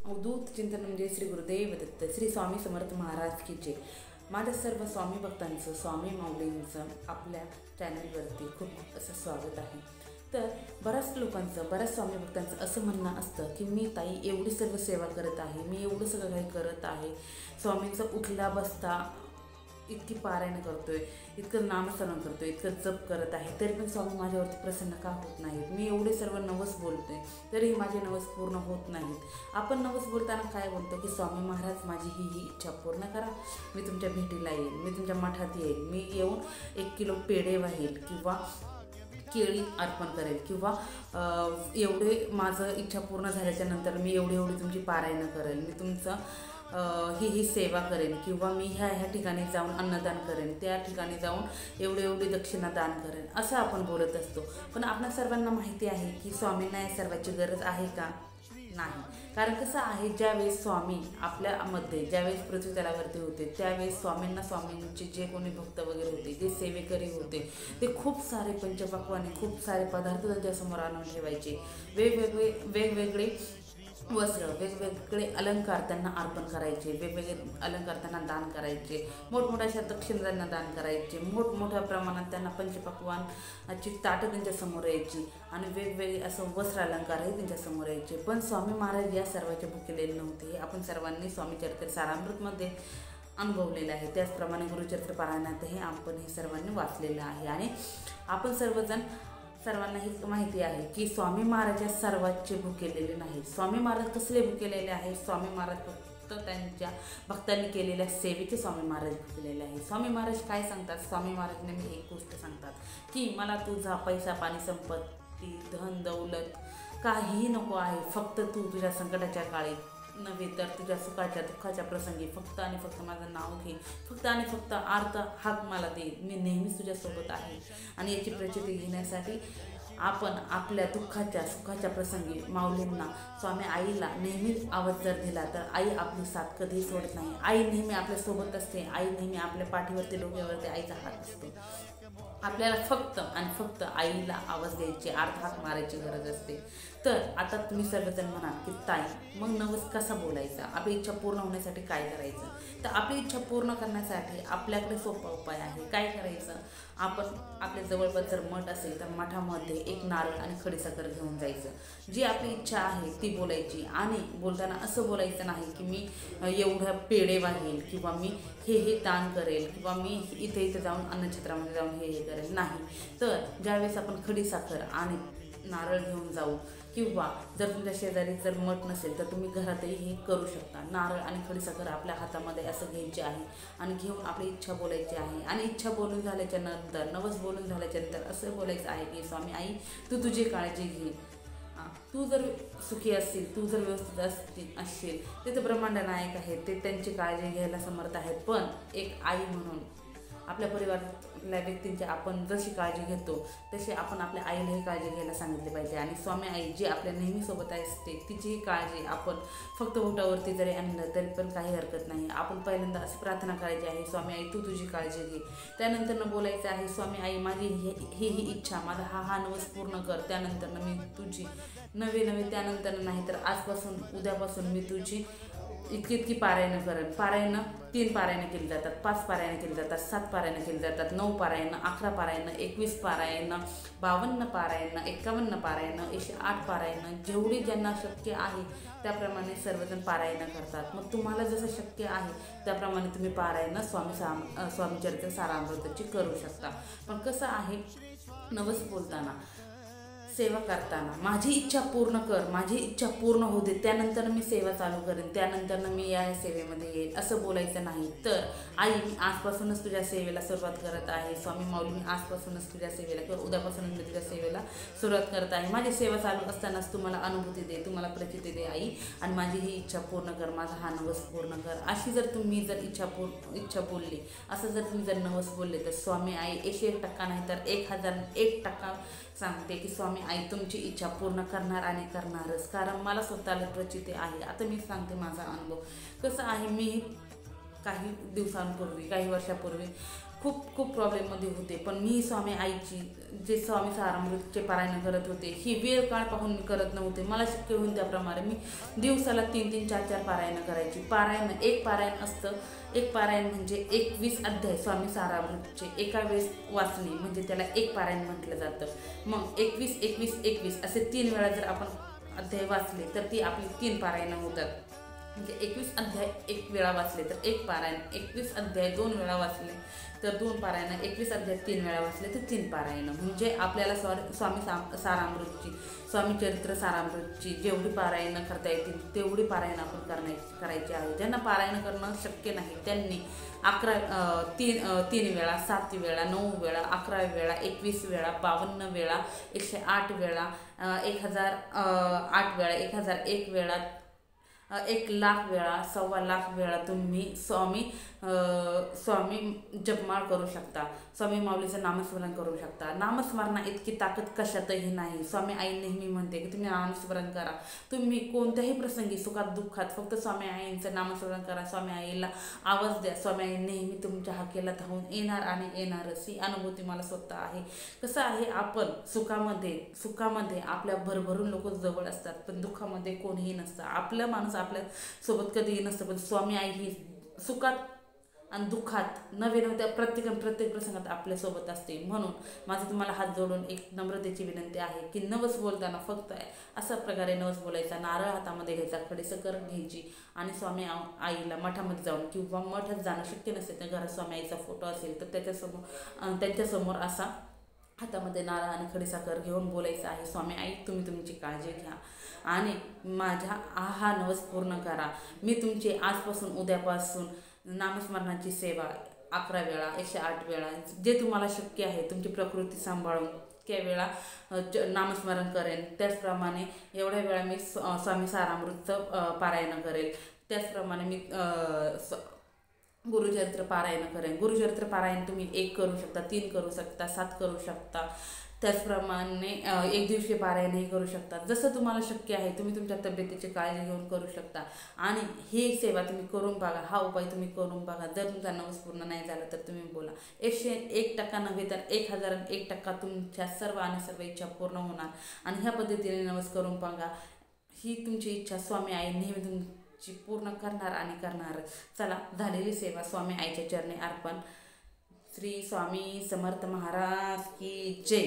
अवधूत चिंतन म्हणजे श्री गुरुदेव दत्त, श्री स्वामी समर्थ महाराज की जय। माझ्या सर्व स्वामी भक्तांचं, स्वामी माऊलींचं आपल्या चॅनलवरती खूप खूप असं स्वागत आहे। तर बऱ्याच स्वामी भक्तांचं असं म्हणणं असतं की मी ताई एवढी सर्व सेवा करत आहे, मी एवढं सगळं काही करत आहे, स्वामींचं उठला बसता इतकी पारायण करतोय, इतकं नामस्मरण करतोय, इतकं जप करत आहे, तरी पण स्वामी माझ्यावरती प्रसन्न का होत नाहीत? मी एवढे सर्व नवस बोलतोय तरीही माझे नवस पूर्ण होत नाहीत। आपण नवस बोलताना काय बोलतो की स्वामी महाराज माझी ही इच्छा पूर्ण करा, मी तुमच्या भेटीला येईल, मी तुमच्या मठात येईल, मी येऊन 1 किलो पेढे वाहील किंवा केळी अर्पण करेल, किंवा एवढे माझं इच्छा पूर्ण झाल्याच्या नंतर मी एवढी तुमची पारायण करेल, मी तुमचं ही सेवा करेन, किंवा मी ह्या ठिकाणी जाऊन अन्नदान करेन, त्या ठिकाणी जाऊन एवढी दक्षिणा दान करेन, असं आपण बोलत असतो। पण आपल्या सर्वांना माहिती आहे की स्वामींना या सर्वाची गरज आहे का? नाही। कारण कसं आहे, ज्यावेळेस स्वामी आपल्यामध्ये ज्यावेळेस पृथ्वी तलावरती होते त्यावेळेस स्वामींचे जे कोणी भक्त वगैरे होते, जे सेवेकरी होते, ते खूप सारे पंचपक्वाने, खूप सारे पदार्थ त्यांच्यासमोर आणून ठेवायचे, वेगवेगळे वस्त्र, वेगवेगळे अलंकार त्यांना अर्पण करायचे, वेगवेगळे अलंकार त्यांना दान करायचे, मोठमोठ्या अशा दक्षिणा त्यांना दान करायचे, मोठमोठ्या प्रमाणात त्यांना पंचपक्वानाची ताटं त्यांच्यासमोर यायची आणि वेगवेगळे असं वस्त्र अलंकारही त्यांच्यासमोर यायचे। पण स्वामी महाराज या सर्वाचे भुकेलेले नव्हते, हे आपण सर्वांनी स्वामी चरित्र सारामृतमध्ये अनुभवलेलं आहे। त्याचप्रमाणे गुरुचरित्र पारायणातही आपण हे सर्वांनी वाचलेलं आहे आणि आपण सर्वांना ही माहिती आहे की स्वामी महाराज या सर्वांचे भुकेलेले नाहीत। स्वामी महाराज कसले भुकेलेले आहेत? स्वामी महाराज फक्त त्यांच्या भक्तांनी केलेल्या सेवेचे स्वामी महाराज भुकेलेले आहेत। स्वामी महाराज काय सांगतात? स्वामी महाराज नेहमी एक गोष्ट सांगतात की मला तुझा पैसा पाणी संपत्ती धन दौलत काहीही नको आहे, फक्त तू तुझ्या संकटाच्या काळी नव्हे तर तुझ्या सुखाच्या दुःखाच्या प्रसंगी फक्त आणि फक्त माझं नाव घे, फक्त आणि फक्त अर्थ हाक मला दे, मी नेहमीच तुझ्यासोबत आहे। आणि याची प्रचिती घेण्यासाठी आपण आपल्या दुःखाच्या सुखाच्या प्रसंगी माऊलींना, स्वामी आईला नेहमीच आवाज जर दिला तर आई आपली साथ कधीही सोडत नाही। आई नेहमी आपल्यासोबत असते, आई नेहमी आपल्या पाठीवरती डोक्यावरती आईचा हात असतो। आपल्याला फक्त आणि फक्त आईला आवाज द्यायची, अर्थ हाक मारायची गरज असते। तर आता तुम्ही सर्वजण म्हणाल की ताई मग नवस कसा बोलायचा, आपली इच्छा पूर्ण होण्यासाठी काय करायचं? तर आपली इच्छा पूर्ण करण्यासाठी आपल्याकडे सोपा उपाय आहे। काय करायचं? आपण आपल्या जवळपास जर मठ असेल तर मठामध्ये एक नारळ आणि खडीसाखर घेऊन जायचं, जी आपली इच्छा आहे ती बोलायची। आणि बोलताना असं बोलायचं नाही की मी एवढं पेढे वाहील, किंवा मी हे दान करेल, किंवा मी इथे जाऊन अन्नछत्रामध्ये जाऊन हे करेल, नाही। तर ज्यावेळेस आपण खडीसाखर आणि नारळ घेऊन जाऊ, किंवा जर तुमच्या शेजारी जर मठ नसेल तर तुम्ही घरातही हे करू शकता। नारळ आणि खडीसाखर आपल्या हातामध्ये असं घ्यायचे आहे आणि घेऊन आपली इच्छा बोलायची आहे। आणि इच्छा बोलून झाल्याच्या नंतर, नवस बोलून झाल्याच्या नंतर असं बोलायचं आहे की स्वामी आई तू तुझी काळजी घे, तू जर सुखी असशील, तू जर व्यवस्थित असशील, ते तर ब्रह्मांड नायक आहेत, ते त्यांची काळजी घ्यायला समर्थ आहेत। पण एक आई म्हणून आपल्या परिवारातल्या व्यक्तींची आपण जशी काळजी घेतो तशी आपण आपल्या आईलाही काळजी घ्यायला सांगितली पाहिजे। आणि स्वामी आई जी आपल्या नेहमी सोबत असते तिचीही काळजी आपण फक्त ओठावरती जरी आणलं तरी पण काही हरकत नाही। आपण पहिल्यांदा अशी प्रार्थना करायची आहे, स्वामी आई तू तुझी काळजी घे। त्यानंतर बोलायचं आहे, स्वामी आई माझी ही इच्छा, माझा हा नवस पूर्ण कर, त्यानंतर मी तुझी नवे त्यानंतर नाही तर आजपासून उद्यापासून मी तुझी इतकी पारायण करेन। पारायण 3 पारायण केली जातात, 5 पारायण केली जातात, 7 पारायण केली जातात, 9 पारायण, 11 पारायण, 21 पारायण, 52 पारायण, 51 पारायण, 108 पारायण, जेवढी ज्यांना शक्य आहे त्याप्रमाणे सर्वजण पारायण करतात। मग तुम्हाला जसं शक्य आहे त्याप्रमाणे तुम्ही पारायण स्वामी चरित्र सारामृताची करू शकता। पण कसं आहे, नवस बोलताना, सेवा करताना माझी इच्छा पूर्ण कर, माझी इच्छा पूर्ण होऊ दे, त्यानंतर मी सेवा चालू करेन, त्यानंतर मी या सेवेमध्ये येईल, असं बोलायचं नाही। तर आई मी आजपासूनच तुझ्या सेवेला सुरुवात करत आहे, स्वामी माऊली मी आजपासूनच तुझ्या सेवेला किंवा उद्यापासूनच मी तुझ्या सेवेला सुरुवात करत आहे, माझी सेवा चालू असतानाच तू मला अनुभूती दे, तू मला प्रचिती दे आई, आणि माझी ही इच्छा पूर्ण कर, माझा हा नवस पूर्ण कर। अशी जर तुम्ही जर इच्छा बोलली, असं जर तुम्ही जर नवस बोलले तर स्वामी आई 101% नाही तर 1001% सांगते की स्वामी आई तुमची इच्छा पूर्ण करणार आणि करणारच। कारण मला स्वतःला प्रचिती आहे। आता मी सांगते माझा अनुभव कसा आहे। मी काही दिवसांपूर्वी, काही वर्षापूर्वी खूप खूप प्रॉब्लेममध्ये होते, पण मी स्वामी आईची जे स्वामी सारामृतचे पारायण करत होते ही वेळ काळ पाहून मी करत नव्हते. मला शक्य होईल त्याप्रमाणे मी दिवसाला 3-3, 4-4 पारायण करायची. एक पारायण असतं, एक पारायण म्हणजे 21 अध्याय स्वामी सारामृतचे एका वेळेस वाचणे म्हणजे त्याला एक पारायण म्हटलं जातं. मग 21, 21, 21 असे 3 वेळा जर आपण अध्याय वाचले तर ती आपली 3 पारायणं होतात. म्हणजे 21 अध्याय एक वेळा वाचले तर एक पारायण, 21 अध्याय 2 वेळा वाचले तर 2 पारायण, 21 अध्याय 3 वेळा वाचले तर 3 पारायण. म्हणजे आपल्याला सारामृतची, स्वामी चरित्र सारामृतची जेवढी पारायणं करता येतील तेवढी पारायण आपण करायची आहे. ज्यांना पारायण करणं शक्य नाही त्यांनी 3 वेळा, 7 वेळा, 9 वेळा, 11 वेळा, 21 वेळा, 52 वेळा, 108 वेळा, 1008 वेळा, 1001 वेळा, 1,00,000 वेळा, 1,25,000 वेळा तुम्ही स्वामी जपमाळ करू शकता. स्वामी माऊलीचं नामस्मरण करू शकता. नामस्मरणा इतकी ताकद कशातही नाही. स्वामी आई नेहमी म्हणते की तुम्ही नामस्मरण करा. तुम्ही कोणत्याही प्रसंगी सुखात दुःखात फक्त स्वामी आईंचं नामस्मरण करा. स्वामी आईला आवाज द्या. स्वामी आई नेहमी तुमच्या हाकेला धावून येणार आणि येणारच. ही अनुभूती मला स्वतः आहे. कसं आहे, आपण सुखामध्ये आपल्या भरभरून लोक जवळ असतात, पण दुःखामध्ये कोणीही नसतं. आपला माणूस आपल्या सोबत कधीही नसतं, पण स्वामी आई ही सुखात आणि दुःखात नव्या प्रत्येक प्रसंगात आपल्यासोबत असते. म्हणून माझं तुम्हाला हात जोडून एक नम्रतेची विनंती आहे की नवस बोलताना फक्त अशा प्रकारे नवस बोलायचा. नारळ हातामध्ये घ्यायचा, खडीसाखर घ्यायची आणि स्वामी आईला मठामध्ये जाऊन किंवा मठात जाणं शक्य नसेल तर घरात स्वामी आईचा फोटो असेल तर त्यांच्यासमोर असा हातामध्ये नारळ आणि खडीसाखर घेऊन बोलायचं आहे, स्वामी आई तुम्ही तुमची काळजी घ्या आणि माझ्या हा नवस पूर्ण करा. मी तुमची आजपासून उद्यापासून नामस्मरणाची सेवा 11 वेळा, 108 वेळा जे तुम्हाला शक्य आहे तुमची प्रकृती सांभाळून त्यावेळा नामस्मरण करेन. त्याचप्रमाणे एवढ्या वेळा मी स्वामी सारामृतचं पारायण करेल. त्याचप्रमाणे मी गुरुचरित्र पारायण करेन. गुरुचरित्र पारायण तुम्ही 1 करू शकता, 3 करू शकता, 7 करू शकता. त्याचप्रमाणे 1 दिवशीय पारायणही करू शकता. जसं तुम्हाला शक्य आहे तुम्ही तुमच्या तब्येतीची काळजी घेऊन करू शकता आणि ही सेवा तुम्ही करून बघा. हा उपाय तुम्ही करून बघा. जर तुमचा नवस पूर्ण नाही झाला तर तुम्ही बोला. 101% नव्हे तर 1001% तुमच्या सर्व आणि सर्व इच्छा पूर्ण होणार आणि ह्या पद्धतीने नवस करून बघा. ही तुमची इच्छा स्वामी आई नेहमी तुमची पूर्ण करणार आणि करणार. चला, झालेली सेवा स्वामी आईच्या चरणी अर्पण. श्री स्वामी समर्थ महाराज की जय.